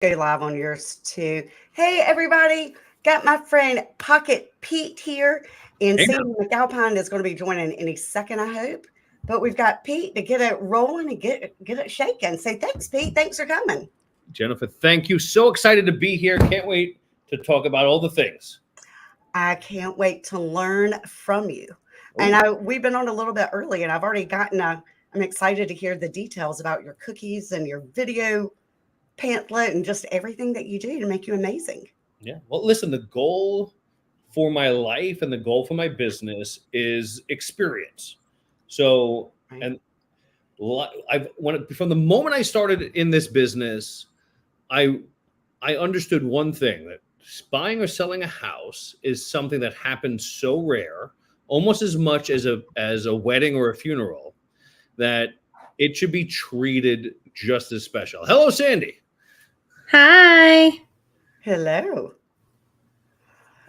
go live on yours too. Hey, everybody. Got my friend Pocket Pete here, and Hey now, Sandy McAlpine is going to be joining any second, I hope. But we've got Pete to get it rolling and get it shaking. Say thanks, Pete. Thanks for coming. Jennifer, thank you. So excited to be here. Can't wait to talk about all the things. I can't wait to learn from you. And Oh, we've been on a little bit early, and I've already gotten a. I'm excited to hear the details about your cookies and your video pamphlet and just everything that you do to make you amazing. yeah. Well, listen, the goal for my life and the goal for my business is experience. So, Right. and I've from the moment I started in this business, I I understood one thing that buying or selling a house is something that happens so rare, almost as much as a wedding or a funeral, that it should be treated just as special. Hello, Sandy. Hi. Hello.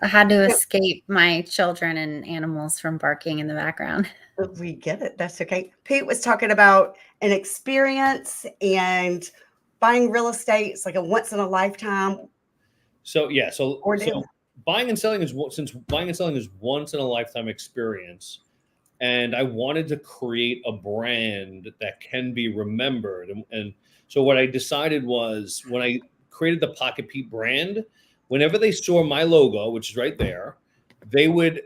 I had to escape my children and animals from barking in the background. We get it. That's okay. Pete was talking about an experience and buying real estate. It's like a once in a lifetime So yeah, so ordeal. buying and selling is since buying and selling is once in a lifetime experience, and I wanted to create a brand that can be remembered. And so what I decided was when I created the Pocket Pete brand, whenever they saw my logo, which is right there, they would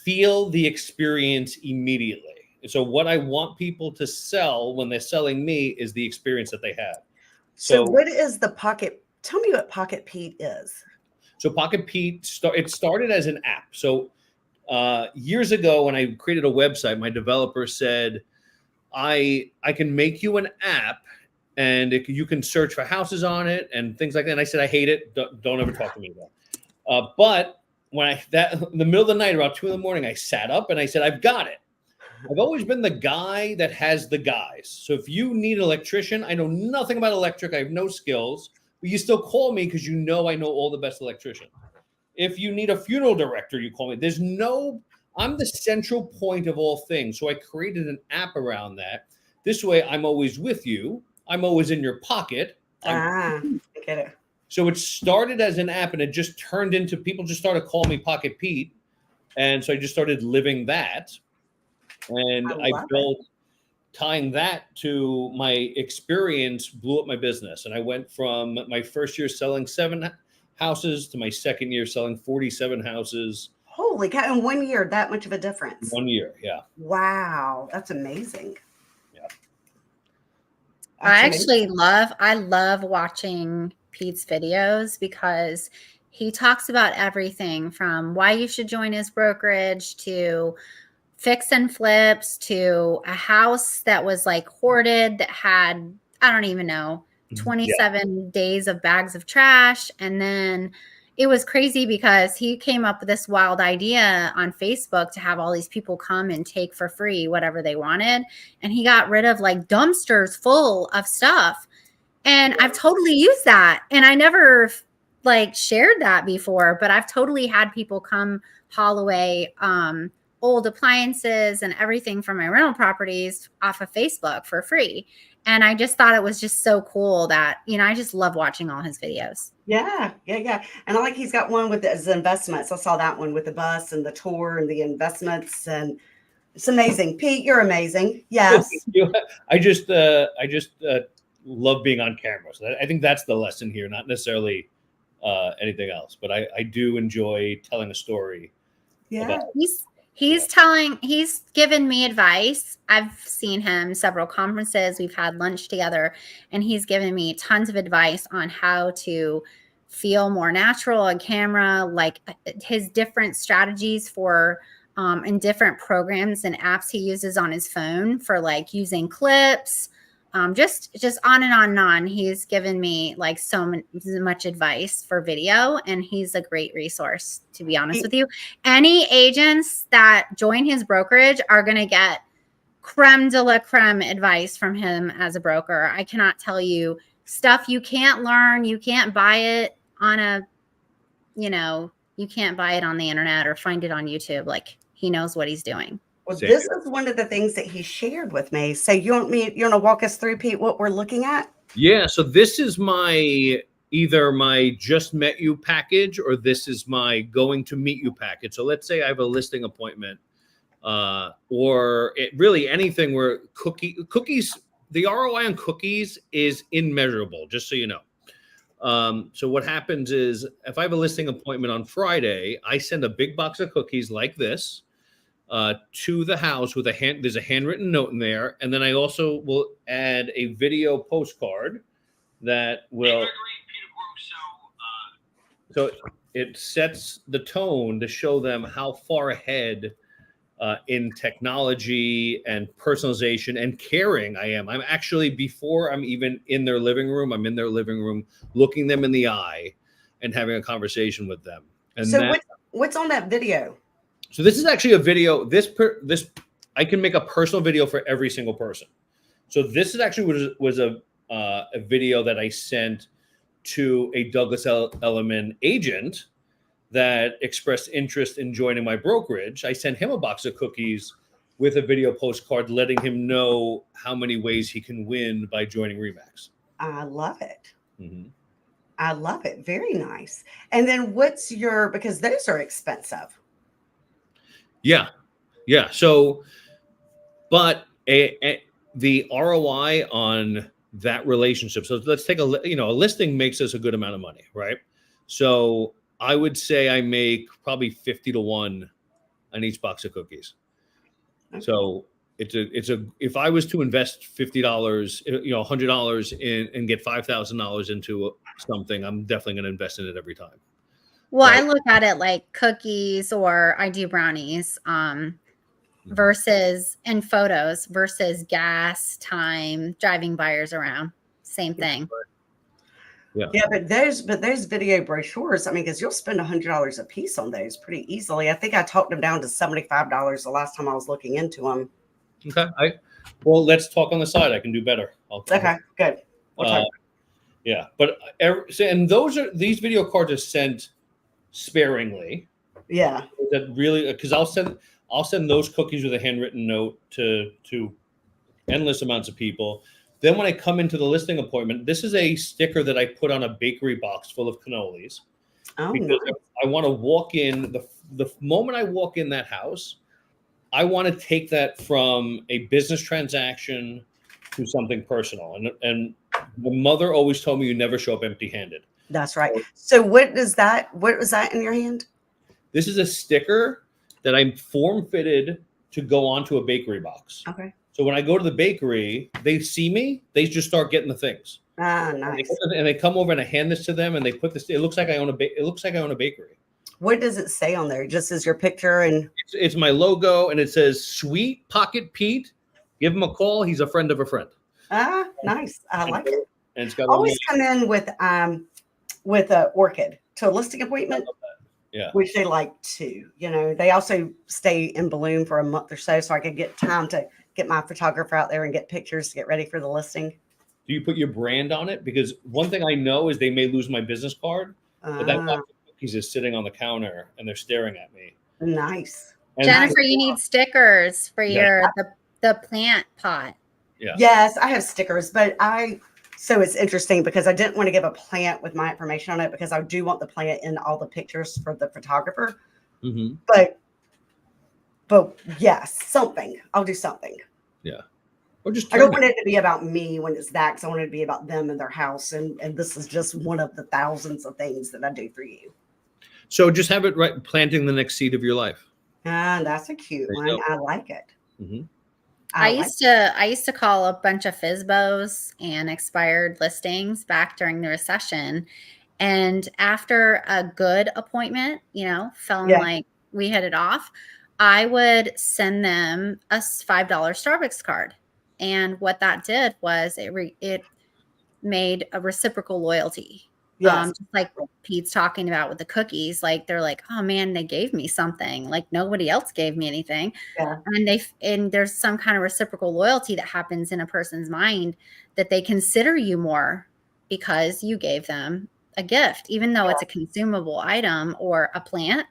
feel the experience immediately. And so what I want people to sell when they're selling me is the experience that they have. So, So what is the Pocket? Tell me what Pocket Pete is. so Pocket Pete it started as an app. So years ago when I created a website, my developer said, I can make you an app and you can search for houses on it and things like that. And I said, I hate it. Don't ever talk to me again. But when in the middle of the night, around 2 in the morning, I sat up and I said, I've got it. I've always been the guy that has the guys. So if you need an electrician, I know nothing about electric. I have no skills, but you still call me because you know I know all the best electricians. If you need a funeral director, you call me. I'm the central point of all things. So I created an app around that. This way, I'm always with you. I'm always in your pocket. I get it. So it started as an app and it just turned into people just started calling me Pocket Pete. And so I just started living that. And I I love it. built tying that to my experience blew up my business. And I went from my first year selling 7 houses to my second year selling 47 houses. Holy cow! In 1 year, that much of a difference. 1 year, yeah. Wow, that's amazing. Yeah. That's I amazing. love watching Pete's videos because he talks about everything from why you should join his brokerage to fix and flips to a house that was like hoarded that had, I don't even know, Yeah. 27 days of bags of trash. And then it was crazy because he came up with this wild idea on Facebook to have all these people come and take for free whatever they wanted. And he got rid of like dumpsters full of stuff. And I've totally used that. And I never like shared that before, but I've totally had people come haul away old appliances and everything from my rental properties off of Facebook for free. And I just thought it was just so cool that, I just love watching all his videos. Yeah. And I like he's got one with his investments. I saw that one with the bus and the tour and the investments, and it's amazing. Pete, you're amazing. Yes. I just love being on camera. So I think that's the lesson here, not necessarily anything else. But I do enjoy telling a story Yeah. about. He's given me advice. I've seen him several conferences. We've had lunch together, and he's given me tons of advice on how to feel more natural on camera, like his different strategies for and different programs and apps he uses on his phone for like using clips, just on and on and on. He's given me like much advice for video, and he's a great resource, to be honest with you. Any agents that join his brokerage are going to get creme de la creme advice from him as a broker. I cannot tell you stuff you can't learn. You can't buy it on you can't buy it on the internet or find it on YouTube. Like, he knows what he's doing. Well, Same this here. is one of the things that he shared with me. So you want to walk us through, Pete, what we're looking at? Yeah. So this is my either my just met you package or this is my going to meet you package. So let's say I have a listing appointment, or really anything where cookies, the ROI on cookies is immeasurable, just so you know. So what happens is if I have a listing appointment on Friday, I send a big box of cookies like this to the house with there's a handwritten note in there. And then I also will add a video postcard that will, so it sets the tone to show them how far ahead in technology and personalization and caring I am. I'm actually, before I'm even in their living room, I'm in their living room, looking them in the eye and having a conversation with them. And so what's on that video? So this is actually a video. This I can make a personal video for every single person. So this is actually was a video that I sent to a Douglas Elliman agent that expressed interest in joining my brokerage. I sent him a box of cookies with a video postcard letting him know how many ways he can win by joining Remax. I love it. Mm-hmm. I love it. Very nice. And then what's because those are expensive. Yeah. So, but the ROI on that relationship. So let's take a listing makes us a good amount of money, right? So I would say I make probably 50 to 1 on each box of cookies. Okay. So if I was to invest $50, $100 and get $5,000 into something, I'm definitely going to invest in it every time. Well, right? I look at it like cookies, or I do brownies, versus in photos versus gas, time, driving buyers around. Same thing. Yeah, but those video brochures, I mean, because you'll spend $100 a piece on those pretty easily. I think I talked them down to $75 the last time I was looking into them. Okay. Well, let's talk on the side. I can do better. Okay, good. Yeah, but and these video cards are sent sparingly. Yeah. That really, because I'll send those cookies with a handwritten note to endless amounts of people. Then when I come into the listing appointment, this is a sticker that I put on a bakery box full of cannolis. Oh, because nice. I want to walk in, the moment I walk in that house, I want to take that from a business transaction to something personal. And the mother always told me you never show up empty-handed. That's right. So what was that in your hand? This is a sticker that I'm form fitted to go onto a bakery box. Okay. So when I go to the bakery, they see me, they just start getting the things. Ah, nice. And they come over and I hand this to them, and they put this. It looks like I own a bakery. What does it say on there? Just as your picture and it's my logo, and it says "Sweet Pocket Pete." Give him a call. He's a friend of a friend. Ah, nice. I like it. And it's got always come in with an orchid to a listing appointment. Yeah. Which they like too. They also stay in bloom for a month or so I could get time to get my photographer out there and get pictures to get ready for the listing. Do you put your brand on it? Because one thing I know is they may lose my business card, but that box of cookies is sitting on the counter and they're staring at me. Nice. And Jennifer, you need stickers for the plant pot. Yeah. Yes, I have stickers, but so it's interesting because I didn't want to give a plant with my information on it because I do want the plant in all the pictures for the photographer. Mm-hmm. But yes, something. I'll do something. Yeah. Or just I don't want it to be about me when it's that, because I want it to be about them and their house. And this is just one of the thousands of things that I do for you. So just have it right, planting the next seed of your life. That's a cute one. I like it. Mm-hmm. I used to call a bunch of FSBOs and expired listings back during the recession. And after a good appointment, feeling like we hit it off, I would send them a $5 Starbucks card. And what that did was it made a reciprocal loyalty. Yes. Just like Pete's talking about with the cookies, like they're like, oh man, they gave me something. Like nobody else gave me anything. Yeah. And there's some kind of reciprocal loyalty that happens in a person's mind that they consider you more because you gave them a gift, even though it's a consumable item or a plant.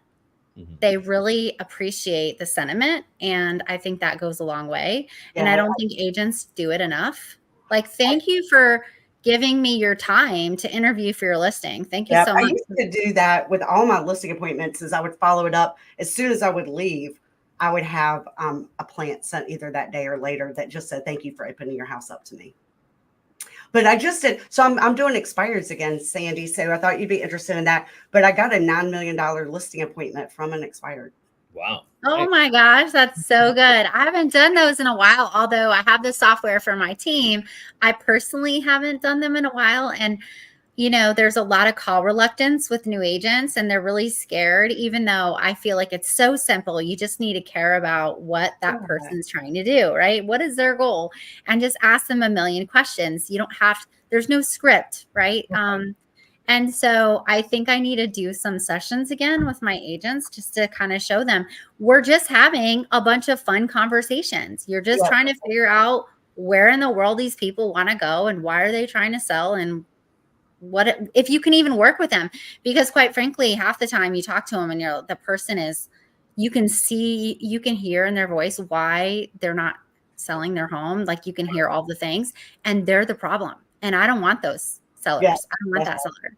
Mm-hmm. They really appreciate the sentiment. And I think that goes a long way. Yeah. And I don't think agents do it enough. Like, thank you for giving me your time to interview for your listing. Thank you Yeah, so I much. used to do that with all my listing appointments. Is I would follow it up as soon as I would leave. I would have a plant sent either that day or later that just said, "Thank you for opening your house up to me." But I just did. So I'm doing expireds again, Sandy. So I thought you'd be interested in that. But I got a $9 million listing appointment from an expired. Wow. Oh my gosh, that's so good. I haven't done those in a while, although I have the software for my team. I personally haven't done them in a while. And, you know, there's a lot of call reluctance with new agents and they're really scared, even though I feel like it's so simple. You just need to care about what that person's trying to do, right? What is their goal? And just ask them a million questions. You don't have, there's no script, right? And so I think I need to do some sessions again with my agents just to kind of show them we're just having a bunch of fun conversations. You're just trying to figure out where in the world these people want to go and why are they trying to sell and what if you can even work with them, because quite frankly, half the time you talk to them and the person is, you can see, you can hear in their voice why they're not selling their home. Like you can hear all the things and they're the problem. And I don't want those sellers. Yeah, I don't want that seller.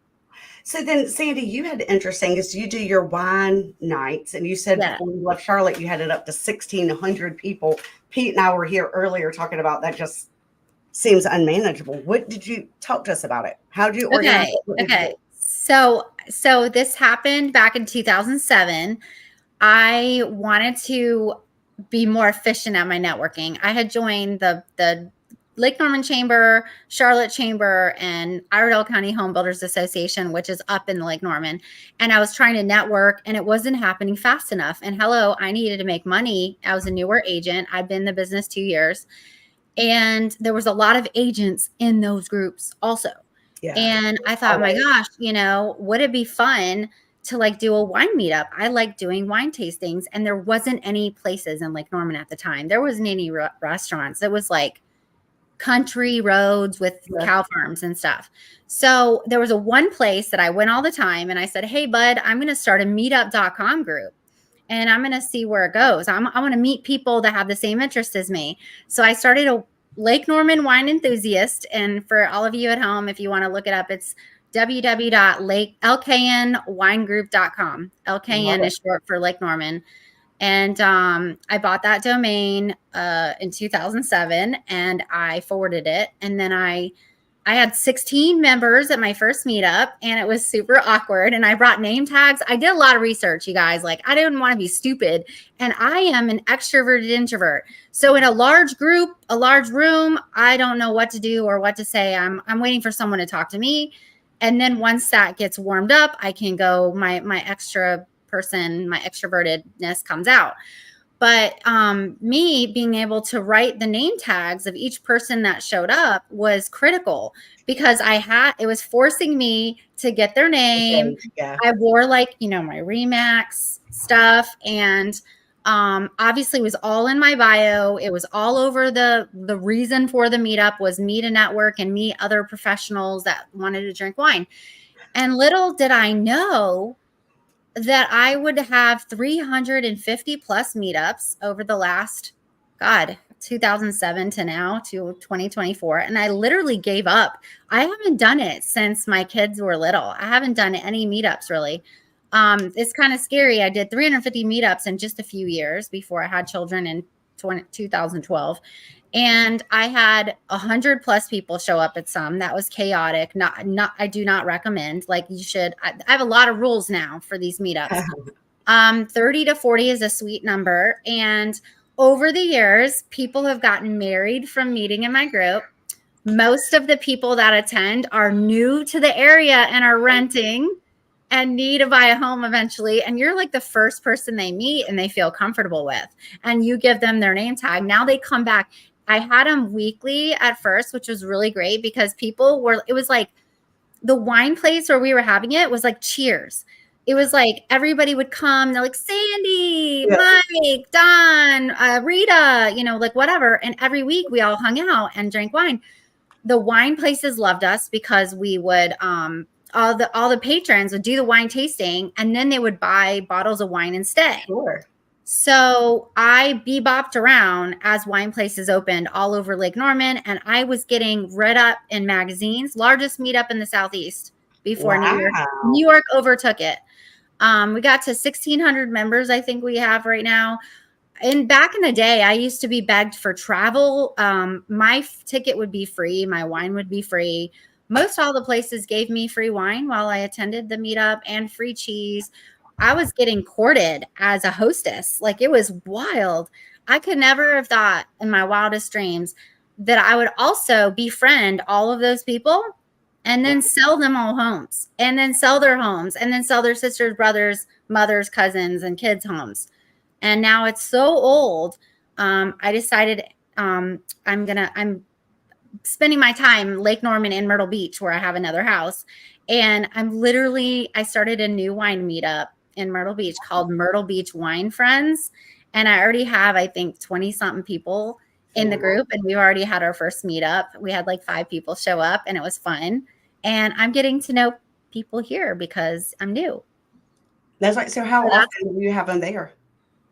So then, Sandy, you had interesting is you do your wine nights, and you said before you left Charlotte, you had it up to 1,600 people. Pete and I were here earlier talking about that. Just seems unmanageable. What did you talk to us about it? How did you organize it? Okay. So this happened back in 2007. I wanted to be more efficient at my networking. I had joined the Lake Norman Chamber, Charlotte Chamber, and Iredell County Home Builders Association, which is up in the Lake Norman. And I was trying to network and it wasn't happening fast enough. And hello, I needed to make money. I was a newer agent. I've been in the business 2 years. And there was a lot of agents in those groups also. Yeah. And I thought, my gosh, you know, would it be fun to like do a wine meetup? I like doing wine tastings. And there wasn't any places in Lake Norman at the time. There wasn't any restaurants. It was like country roads with cow farms and stuff. So there was one place that I went all the time and I said, hey, bud, I'm going to start a meetup.com group and I'm going to see where it goes. I want to meet people that have the same interests as me. So I started a Lake Norman wine enthusiast. And for all of you at home, if you want to look it up, it's www.lknwinegroup.com. LKN is short for Lake Norman. And I bought that domain in 2007 and I forwarded it. And then I had 16 members at my first meetup and it was super awkward. And I brought name tags. I did a lot of research, you guys. Like, I didn't want to be stupid. And I am an extroverted introvert. So in a large group, a large room, I don't know what to do or what to say. I'm waiting for someone to talk to me. And then once that gets warmed up, I can go, my extra person, my extrovertedness comes out. But me being able to write the name tags of each person that showed up was critical because it was forcing me to get their name. Yeah. I wore like, you know, my Remax stuff and obviously it was all in my bio. It was all over the reason for the meetup was me to network and meet other professionals that wanted to drink wine. And little did I know that I would have 350 plus meetups over the last, 2007 to now to 2024. And I literally gave up. I haven't done it since my kids were little. I haven't done any meetups really. It's kind of scary. I did 350 meetups in just a few years before I had children in 2012. And I had 100 plus people show up at some. That was chaotic. I do not recommend. Like you should. I have a lot of rules now for these meetups. 30 to 40 is a sweet number. And over the years, people have gotten married from meeting in my group. Most of the people that attend are new to the area and are renting and need to buy a home eventually. And you're like the first person they meet and they feel comfortable with. And you give them their name tag. Now they come back. I had them weekly at first, which was really great because it was like the wine place where we were having it was like Cheers. It was like everybody would come. They're like Sandy, Mike, Don, Rita, you know, like whatever. And every week we all hung out and drank wine. The wine places loved us because we would, all the patrons would do the wine tasting and then they would buy bottles of wine and stay. Sure. So I bebopped around as wine places opened all over Lake Norman, and I was getting read up in magazines, largest meetup in the Southeast before New Wow. York overtook it. We got to 1,600 members, I think we have right now. And back in the day, I used to be begged for travel. My ticket would be free. My wine would be free. Most all the places gave me free wine while I attended the meetup and free cheese. I was getting courted as a hostess. Like, it was wild. I could never have thought in my wildest dreams that I would also befriend all of those people and then sell them all homes, and then sell their homes, and then sell their sisters, brothers, mothers, cousins, and kids' homes. And now it's so old. I decided I'm spending my time Lake Norman and Myrtle Beach, where I have another house. And I started a new wine meetup in Myrtle Beach called Myrtle Beach Wine Friends. And I already have, I think, 20 something people in the group. And we've already had our first meetup. We had like 5 people show up, and it was fun. And I'm getting to know people here because I'm new. That's right. So how often do you have them there?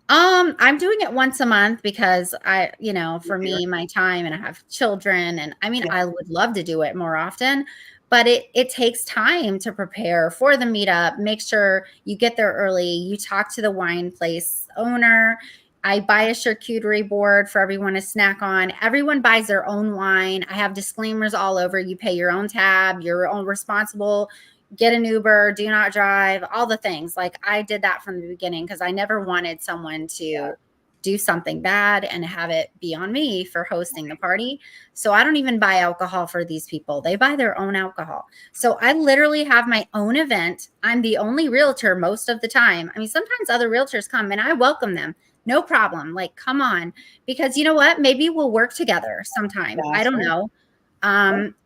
I'm doing it once a month because for me, my time, and I have children, and I mean, I would love to do it more often, but it takes time to prepare for the meetup. Make sure you get there early. You talk to the wine place owner. I buy a charcuterie board for everyone to snack on. Everyone buys their own wine. I have disclaimers all over. You pay your own tab. You're own responsible. Get an Uber, do not drive, all the things. Like, I did that from the beginning because I never wanted someone to do something bad and have it be on me for hosting the party. So I don't even buy alcohol for these people. They buy their own alcohol. So I literally have my own event. I'm the only realtor most of the time. I mean, sometimes other realtors come and I welcome them. No problem. Like, come on, because you know what? Maybe we'll work together sometime. I don't know.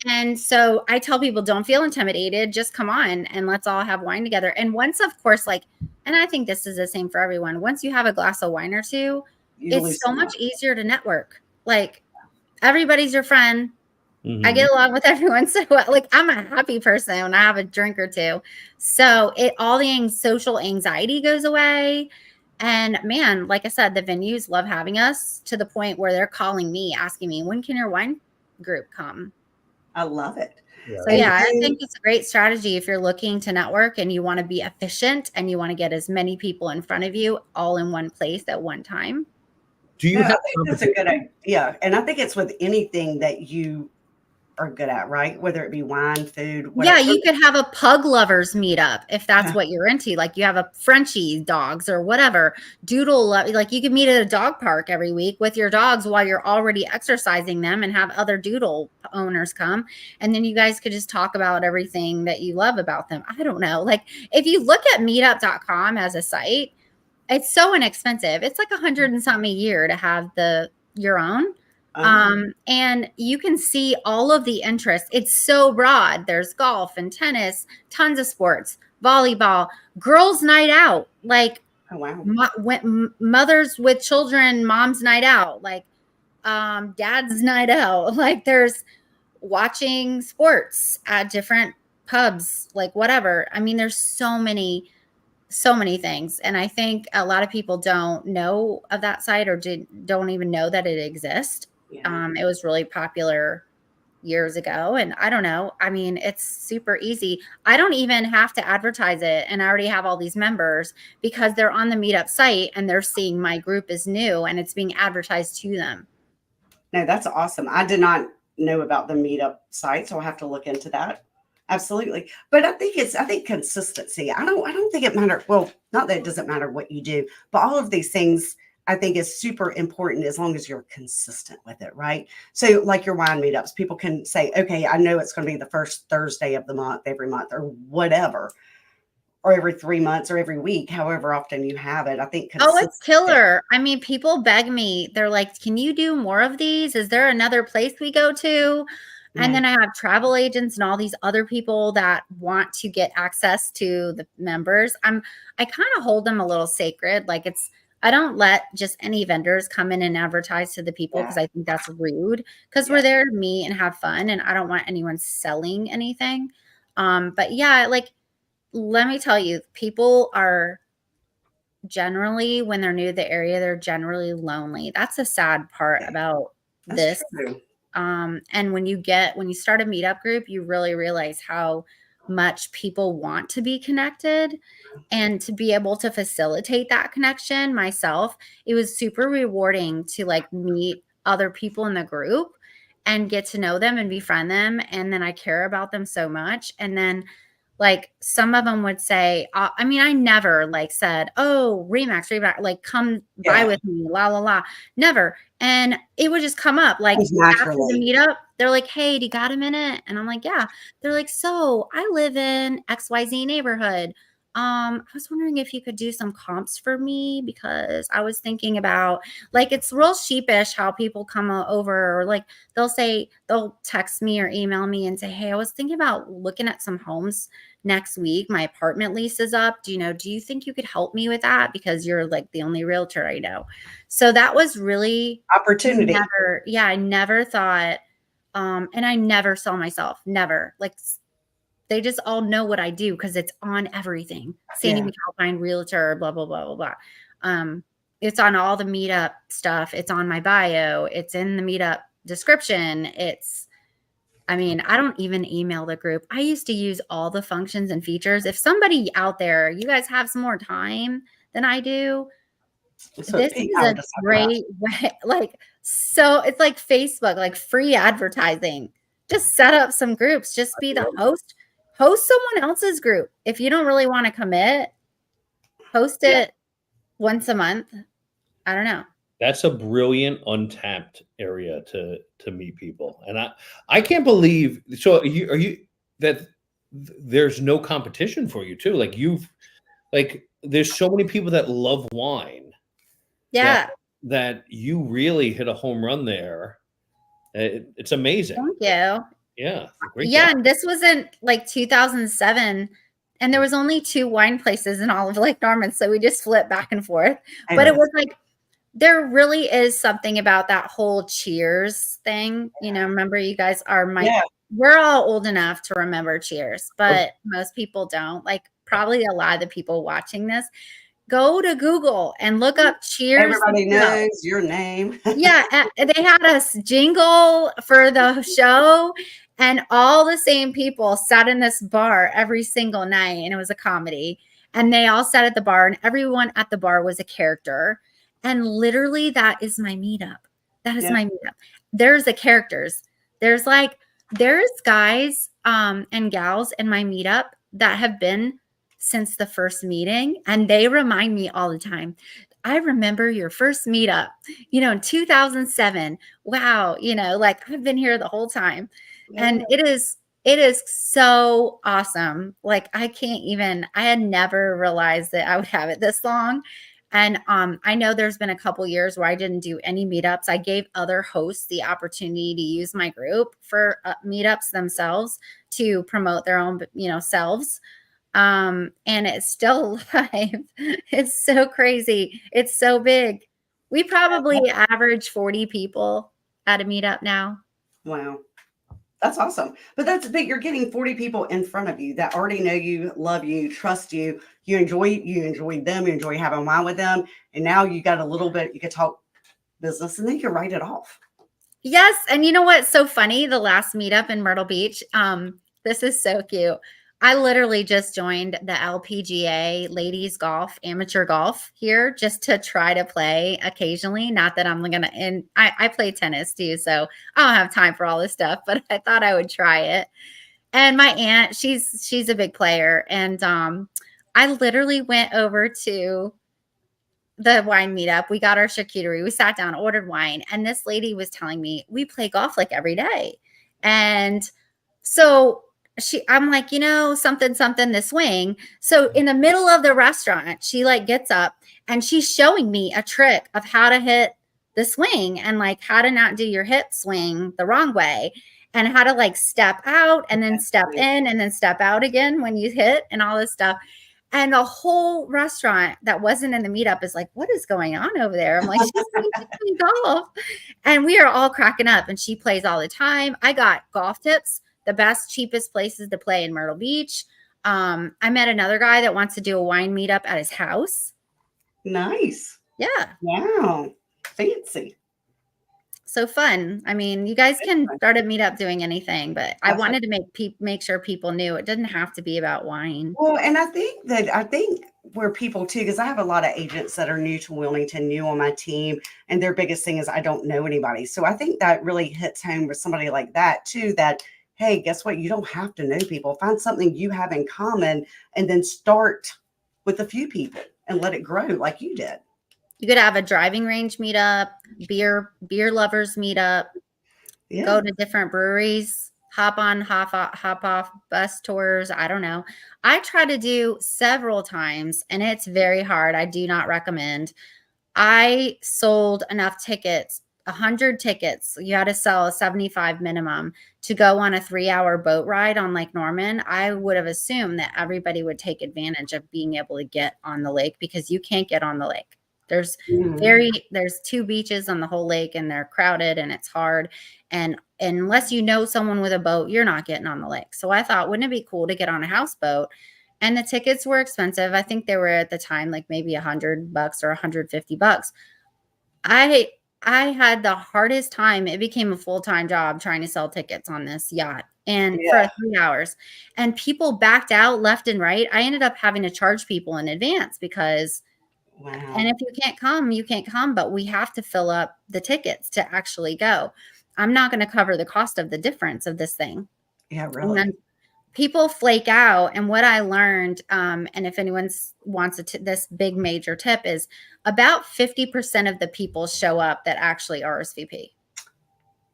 And so I tell people, don't feel intimidated. Just come on and let's all have wine together. And once, of course, and I think this is the same for everyone. Once you have a glass of wine or two, it's so much easier to network. Like, everybody's your friend. Mm-hmm. I get along with everyone. So I'm a happy person when I have a drink or two. So all the social anxiety goes away. And man, like I said, the venues love having us to the point where they're calling me, asking me, when can your wine group come? I love it. So I think it's a great strategy if you're looking to network and you want to be efficient and you want to get as many people in front of you all in one place at one time. Do you have that's a good idea. And I think it's with anything that you are good at, right? Whether it be wine, food, whatever. Yeah, you could have a pug lovers meetup if that's what you're into. Like, you have a Frenchie dogs or whatever. Doodle, like you could meet at a dog park every week with your dogs while you're already exercising them, and have other doodle owners come. And then you guys could just talk about everything that you love about them. I don't know. Like, if you look at meetup.com as a site, it's so inexpensive. It's like $100 and something a year to have your own. And you can see all of the interests. It's so broad. There's golf and tennis, tons of sports, volleyball, girls' night out, like mothers with children, mom's night out, like dad's night out. Like, there's watching sports at different pubs, like whatever. I mean, there's so many things. And I think a lot of people don't know of that site or don't even know that it exists. It was really popular years ago. And I don't know. I mean, it's super easy. I don't even have to advertise it. And I already have all these members because they're on the meetup site and they're seeing my group is new and it's being advertised to them. No, that's awesome. I did not know about the meetup site, so I'll have to look into that. Absolutely. But I think consistency. I don't think it matters. Well, not that it doesn't matter what you do, but all of these things I think is super important as long as you're consistent with it, right? So like your wine meetups, people can say, okay, I know it's going to be the first Thursday of the month, every month or whatever, or every 3 months or every week, however often you have it. I think. It's killer. I mean, people beg me. They're like, can you do more of these? Is there another place we go to? And then I have travel agents and all these other people that want to get access to the members. I kind of hold them a little sacred. Like, I don't let just any vendors come in and advertise to the people because I think that's rude, because we're there to meet and have fun. And I don't want anyone selling anything. But like, let me tell you, people are generally, when they're new to the area, they're generally lonely. That's a sad part about this. True. And when you start a meetup group, you really realize how much people want to be connected, and to be able to facilitate that connection myself. It was super rewarding to like meet other people in the group and get to know them and befriend them. And then I care about them so much. And then like some of them would say, I mean, I never like said, oh, Remax, like come by with me, la, la, la. Never. And it would just come up like after the meetup. They're like, hey, do you got a minute? And I'm like, yeah. They're like, so I live in XYZ neighborhood. I was wondering if you could do some comps for me, because I was thinking about, like, it's real sheepish how people come over, or like they'll text me or email me and say, hey, I was thinking about looking at some homes next week. My apartment lease is up. Do you think you could help me with that? Because you're like the only realtor I know. So that was really opportunity. I never thought, and I never saw myself, never, like, they just all know what I do because it's on everything. Sandy McAlpine, realtor, blah, blah, blah, blah, blah. It's on all the meetup stuff. It's on my bio. It's in the meetup description. I don't even email the group. I used to use all the functions and features. If somebody out there, you guys have some more time than I do, this is a great way. Like, so it's like Facebook, like free advertising. Just set up some groups. Just be the host. Host someone else's group. If you don't really want to commit, host it once a month. I don't know. That's a brilliant untapped area to meet people. And I can't believe, so are you that there's no competition for you too. Like there's so many people that love wine. Yeah. That you really hit a home run there. It's amazing. Thank you. Yeah. And this was in like 2007, and there was only 2 wine places in all of Lake Norman. So we just flipped back and forth. But it was like, there really is something about that whole Cheers thing. Remember, you guys are we're all old enough to remember Cheers, but most people don't. Like, probably a lot of the people watching this, go to Google and look up Cheers. Everybody knows your name. Yeah. They had a jingle for the show, and all the same people sat in this bar every single night, and it was a comedy. And they all sat at the bar, and everyone at the bar was a character. And literally, that is my meetup. That is my meetup. There's the characters. There's guys and gals in my meetup that have been since the first meeting, and they remind me all the time. I remember your first meetup, in 2007. Wow. Like, I've been here the whole time. Yeah. And it is so awesome. Like, I had never realized that I would have it this long. And I know there's been a couple years where I didn't do any meetups. I gave other hosts the opportunity to use my group for meetups themselves to promote their own, selves. And it's still live. It's so crazy. It's so big. We probably average 40 people at a meetup now. Wow. That's awesome. But that's big. You're getting 40 people in front of you that already know you, love you, trust you. You enjoy them. You enjoy having wine with them. And now you got a little bit, you can talk business, and then you can write it off. Yes. And you know what's so funny? The last meetup in Myrtle Beach, this is so cute. I literally just joined the LPGA ladies golf, amateur golf here, just to try to play occasionally. Not that I'm going to, and I play tennis too, so I don't have time for all this stuff, but I thought I would try it. And my aunt, she's a big player. And I literally went over to the wine meetup. We got our charcuterie. We sat down, ordered wine. And this lady was telling me, we play golf like every day. And so I'm like, something, the swing. So in the middle of the restaurant, she like gets up and she's showing me a trick of how to hit the swing, and like how to not do your hip swing the wrong way, and how to like step out and then step in and then step out again when you hit, and all this stuff. And the whole restaurant that wasn't in the meetup is like, what is going on over there? I'm like, she's playing golf. And we are all cracking up, and she plays all the time. I got golf tips. The best, cheapest places to play in Myrtle Beach. I met another guy that wants to do a wine meetup at his house. Nice. Yeah. Wow. Fancy. So fun. I mean, you guys can start a meetup doing anything, but I wanted to make sure people knew it didn't have to be about wine. Well, and I think where people too, because I have a lot of agents that are new to Wilmington, new on my team, and their biggest thing is I don't know anybody. So I think that really hits home with somebody like that too, that hey, guess what? You don't have to know people. Find something you have in common and then start with a few people and let it grow like you did. You could have a driving range meetup, beer lovers meetup, Yeah. go to different breweries, hop off bus tours. I don't know. I try to do several times and it's very hard. I do not recommend. I sold enough tickets, 100 tickets. You had to sell a 75 minimum to go on a 3-hour boat ride on Lake Norman. I would have assumed that everybody would take advantage of being able to get on the lake because you can't get on the lake. There's there's 2 beaches on the whole lake and they're crowded and it's hard. And unless you know someone with a boat, you're not getting on the lake. So I thought, wouldn't it be cool to get on a houseboat? And the tickets were expensive. I think they were at the time like maybe $100 or $150. I had the hardest time. It became a full-time job trying to sell tickets on this yacht and for 3 hours. And people backed out left and right. I ended up having to charge people in advance because and if you can't come, you can't come, but we have to fill up the tickets to actually go. I'm not going to cover the cost of the difference of this thing. Yeah, really. And then people flake out. And what I learned, and if anyone wants this big major tip is about 50% of the people show up that actually RSVP.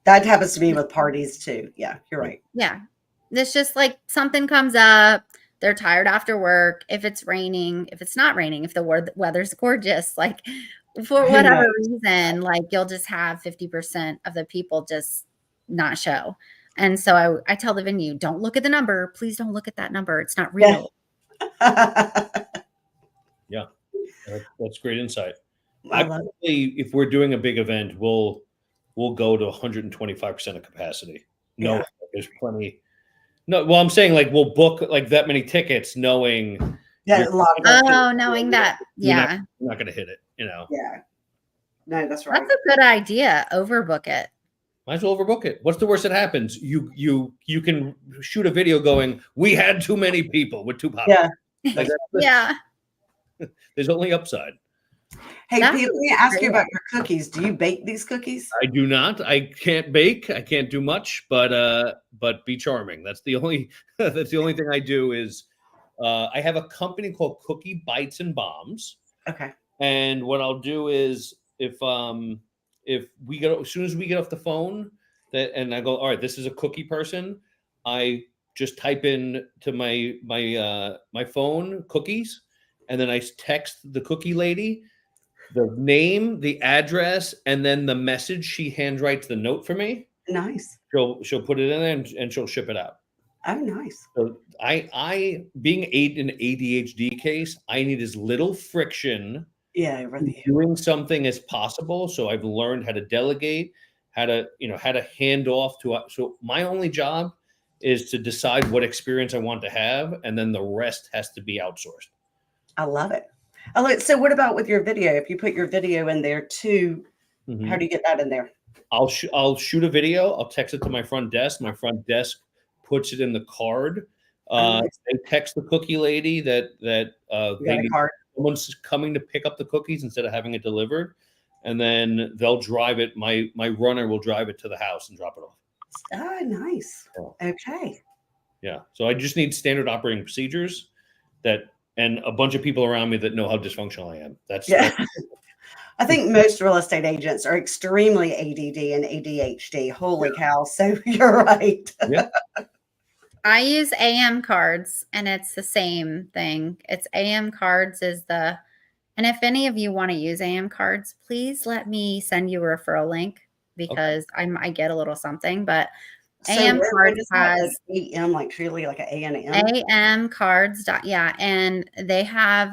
That happens to me with parties too. Yeah, you're right. Yeah. It's just like something comes up. They're tired after work. If it's raining, if it's not raining, if the weather's gorgeous, like for whatever reason, like you'll just have 50% of the people just not show. And so I tell the venue, don't look at the number. Please don't look at that number. It's not real. Yeah, that's great insight. If we're doing a big event, we'll go to 125% of capacity. No, there's plenty. No, well, I'm saying like we'll book like that many tickets, knowing knowing that, yeah, you're not going to hit it, you know. Yeah, no, that's right. That's a good idea. Overbook it. Might as well overbook it. What's the worst that happens? You can shoot a video going, "We had too many people with too popular." Yeah, like yeah. There's only upside. Hey, Pete, let me ask you about your cookies. Do you bake these cookies? I do not. I can't bake. I can't do much, but be charming. That's the only thing I do is I have a company called Cookie Bites and Bombs. Okay. And what I'll do is if we get as soon as we get off the phone and I go, all right, this is a cookie person, I just type in to my phone cookies, and then I text the cookie lady the name, the address, and then the message. She handwrites the note for me. Nice. She'll put it in there and she'll ship it out. Oh, nice. So I being an ADHD case, I need as little friction doing something as possible. So I've learned how to delegate, how to hand off to. So my only job is to decide what experience I want to have, and then the rest has to be outsourced. I love it. So what about with your video? If you put your video in there too, how do you get that in there? I'll shoot a video. I'll text it to my front desk. My front desk puts it in the card. They text the cookie lady that someone's coming to pick up the cookies instead of having it delivered, and then they'll drive it. My runner will drive it to the house and drop it off. Oh, nice. Okay. Yeah. So I just need standard operating procedures and a bunch of people around me that know how dysfunctional I am. That's I think most real estate agents are extremely ADD and ADHD. Holy cow. So you're right. Yeah. I use AM cards and it's the same thing. It's AM cards and if any of you want to use AM cards, please let me send you a referral link because I get a little something, but AM cards has AM, like truly like an A&M. AM cards. Yeah. And they have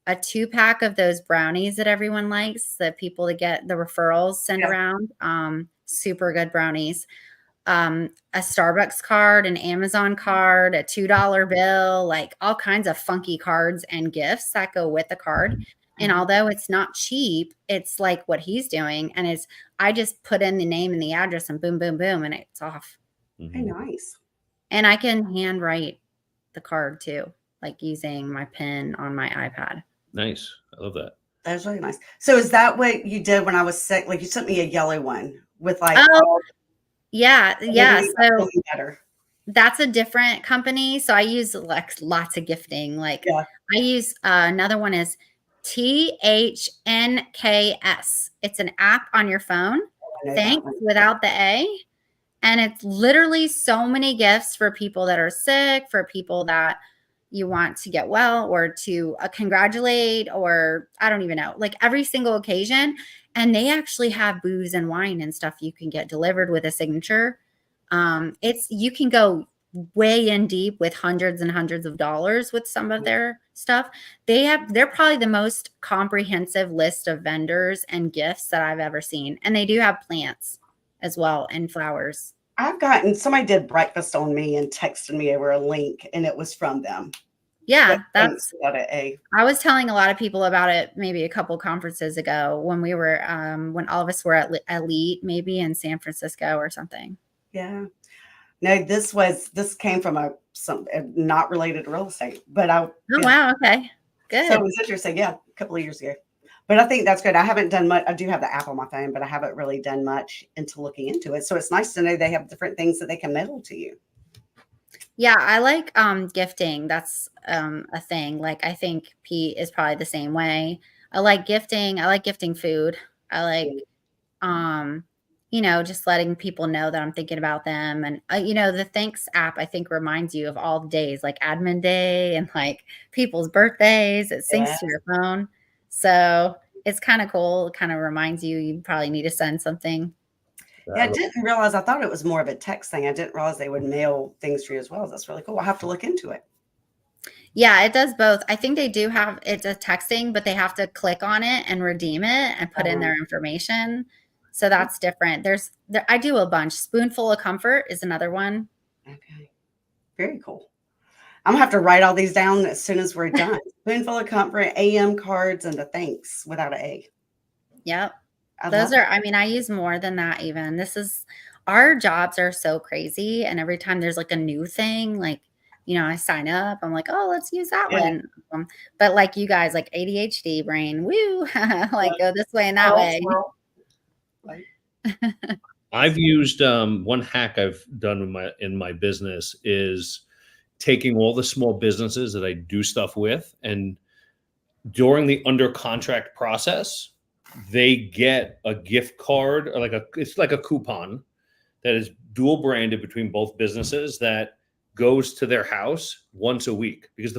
a 2-pack of those brownies that everyone likes, that people that get the referrals send around. Super good brownies. A Starbucks card, an Amazon card, a $2 bill, like all kinds of funky cards and gifts that go with the card. And although it's not cheap, it's like what he's doing. And I just put in the name and the address and boom, boom, boom, and it's off. Hey, nice. And I can handwrite the card too, like using my pen on my iPad. Nice. I love that. That's really nice. So is that what you did when I was sick? Like you sent me a yellow one with like, Oh, yeah. Yeah. So feeling better. that's a different company. So I use like lots of gifting. Like Yeah. I use another one is THNKS. It's an app on your phone. I know that Thanks one. without the A. And it's literally so many gifts for people that are sick, for people that you want to get well or to congratulate, or I don't even know, like every single occasion. And they actually have booze and wine and stuff you can get delivered with a signature. You can go way in deep with hundreds and hundreds of dollars with some of their stuff. They're probably the most comprehensive list of vendors and gifts that I've ever seen. And they do have plants as well and flowers. Somebody did breakfast on me and texted me over a link, and it was from them. Yeah, Thanks without an A. I was telling a lot of people about it maybe a couple conferences ago when we were when all of us were at Elite, maybe in San Francisco or something. Yeah. No, this came from some not related to real estate, but Wow, okay, good. So it was interesting, yeah, a couple of years ago. But I think that's good. I haven't done much. I do have the app on my phone, but I haven't really done much into looking into it. So it's nice to know they have different things that they can mail to you. Yeah, I like gifting. That's a thing. Like I think Pete is probably the same way. I like gifting. I like gifting food. I like just letting people know that I'm thinking about them. And the Thanks app I think reminds you of all the days, like admin day and like people's birthdays. It syncs to your phone. So it's kind of cool. It kind of reminds you probably need to send something. Yeah, I didn't realize. I thought it was more of a text thing. I didn't realize they would mail things to you as well. That's really cool. I'll have to look into it. Yeah, it does both. I think they do have it's a texting, but they have to click on it and redeem it and put in their information. So that's different. I do a bunch. Spoonful of Comfort is another one. Okay. Very cool. I'm gonna have to write all these down as soon as we're done. Spoonful of Comfort, AM cards, and the Thanks without an A. Yep. I use more than that even. Our jobs are so crazy. And every time there's like a new thing, like, I sign up, I'm like, oh, let's use that one. But like you guys, like ADHD brain, woo, like go this way and that way. Right. I've used one hack I've done in my business is taking all the small businesses that I do stuff with, and during the under contract process, they get a gift card or it's like a coupon that is dual branded between both businesses that goes to their house once a week. Because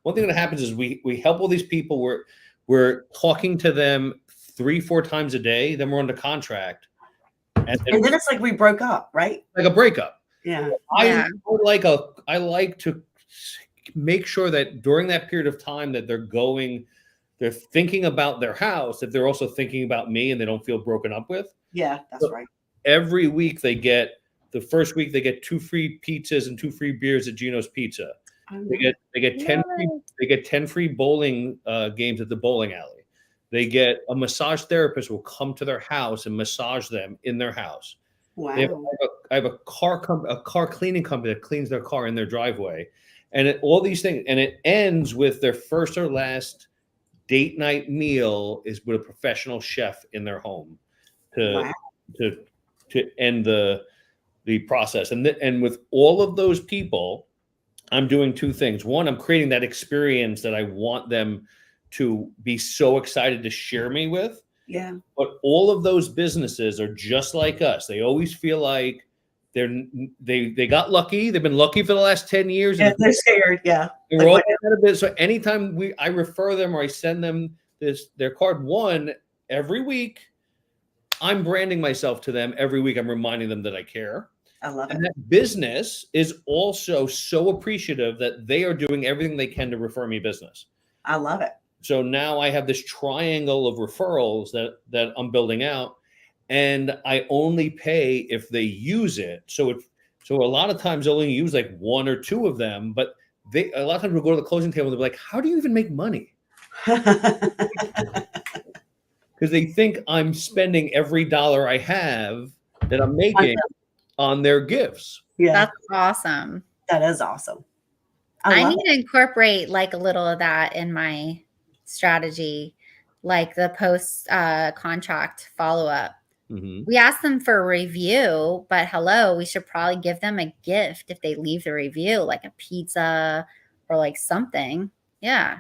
one thing that happens is we help all these people. We're talking to them 3-4 times a day. Then we're under contract. And then it's like we broke up, right? Like a breakup. Yeah. I like to make sure that during that period of time that they're thinking about their house, that they're also thinking about me and they don't feel broken up with. Yeah, that's right. Every week the first week they get 2 free pizzas and 2 free beers at Gino's Pizza. They get 10 free bowling games at the bowling alley. They get a massage therapist will come to their house and massage them in their house. Wow. I have a car cleaning company that cleans their car in their driveway, and all these things, and it ends with their first or last date night meal is with a professional chef in their home to end the process. And with all of those people, I'm doing 2 things. One, I'm creating that experience that I want them to be so excited to share me with. Yeah. But all of those businesses are just like us. They always feel like they got lucky. They've been lucky for the last 10 years. Yeah, they're scared. Yeah. We're all a bit. So anytime I refer them or I send them their card every week, I'm branding myself to them every week. I'm reminding them that I care. I love it. And that business is also so appreciative that they are doing everything they can to refer me business. I love it. So now I have this triangle of referrals that I'm building out, and I only pay if they use it. So a lot of times I only use like 1 or 2 of them, but a lot of times we'll go to the closing table and they'll be like, how do you even make money? because they think I'm spending every dollar I have that I'm making on their gifts. Yeah, That's awesome. that is awesome. I love need to incorporate like a little of that in my strategy, like the post contract follow up. Mhm. We asked them for a review, but hello, we should probably give them a gift if they leave the review, like a pizza or like something. Yeah.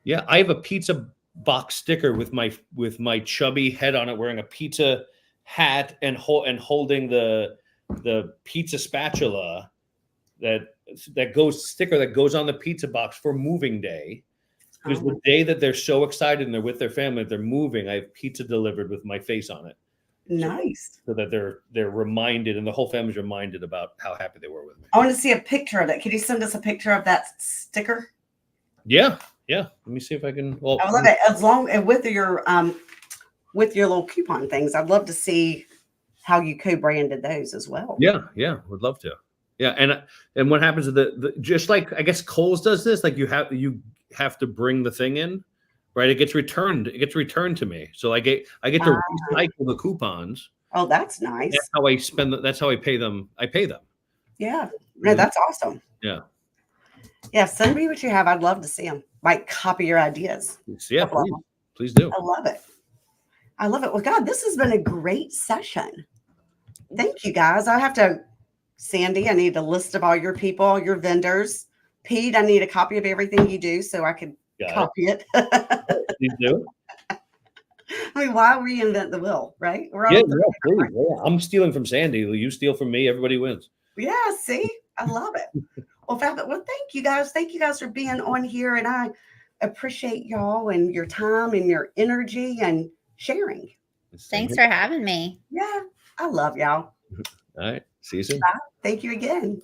Yeah, I have a pizza box sticker with my chubby head on it, wearing a pizza hat and holding the pizza spatula that goes on the pizza box for moving day. Because the day that they're so excited and they're with their family, they're moving, I have pizza delivered with my face on it. Nice. So that they're reminded, and the whole family's reminded about how happy they were with me. I want to see a picture of that. Can you send us a picture of that sticker? Yeah. Let me see if I can. Well, I love it. As long and with your little coupon things, I'd love to see how you co-branded those as well. Yeah, would love to. Yeah, and what happens is the just like I guess Kohl's does this, like you have to bring the thing in, right? It gets returned to me. So I get to recycle the coupons. Oh, that's nice. That's how I spend that's how I pay them. Yeah. No, that's awesome. Yeah. Yeah, send me what you have. I'd love to see them. Like copy your ideas. Yeah, please do. I love it. Well, God, this has been a great session. Thank you, guys. Sandy, I need a list of all your people, your vendors. Pete, I need a copy of everything you do so I can copy it. Please do. I mean, why reinvent the wheel, right? Please. Yeah. I'm stealing from Sandy. You steal from me. Everybody wins. Yeah, see? I love it. Well, thank you guys. Thank you guys for being on here. And I appreciate y'all and your time and your energy and sharing. Thanks for having me. Yeah, I love y'all. All right. See you soon. Bye. Thank you again.